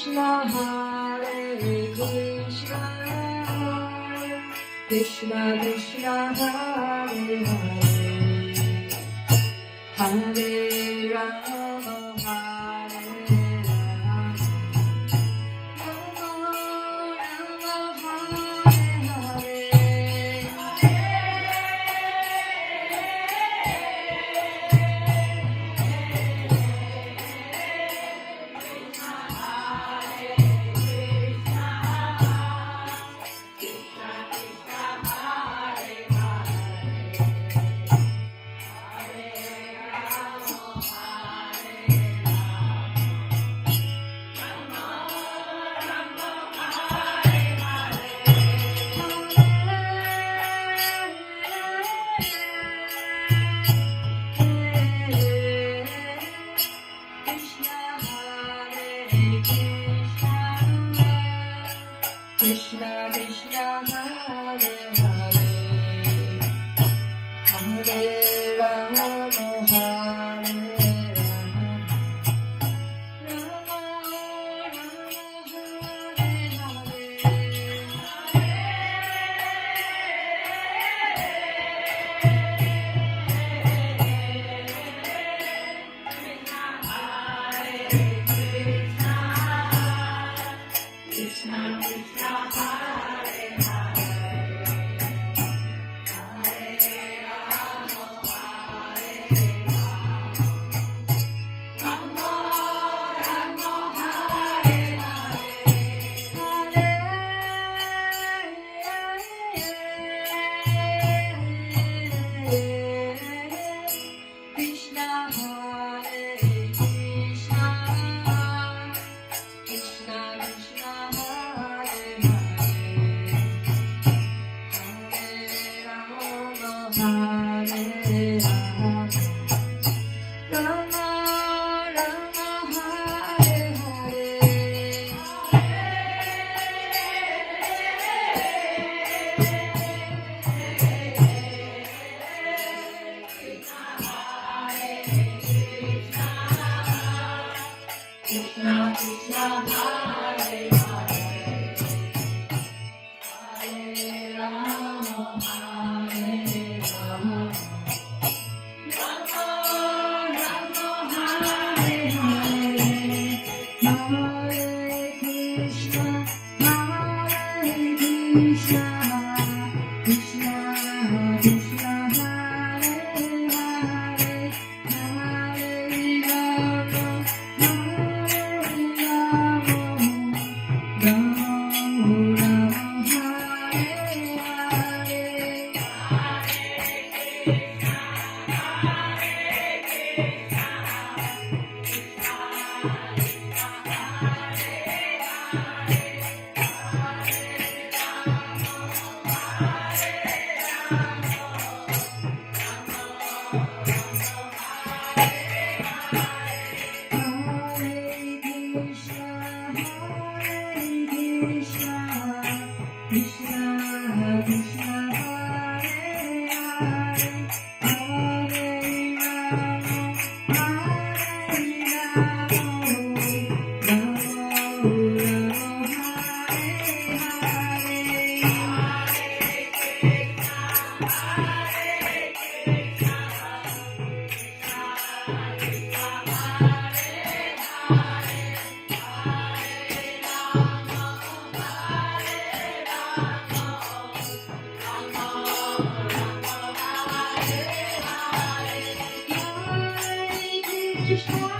Krishna, Hare Krishna, Krishna Krishna, Hare Hare, Hare Rama, Hare Rama, Rama Rama, Hare Krishna Krishna, Hare Hare, Hare Rama, Hare Rama, Krishna Krishna, Hare Hare, Rama Rama, Hare Hare, Krishna Hare Krishna, Krishna Krishna, Hare Hare, Hare Rama, Hare Rama, Rama Rama, Hare Krishna Krishna, Hare Hare, Hare Rama, Hare Rama, Rama Rama, Hare Hare, Hare Krishna, Hare Krishna, Krishna Krishna, Hare Hare, Hare Rama, Krishna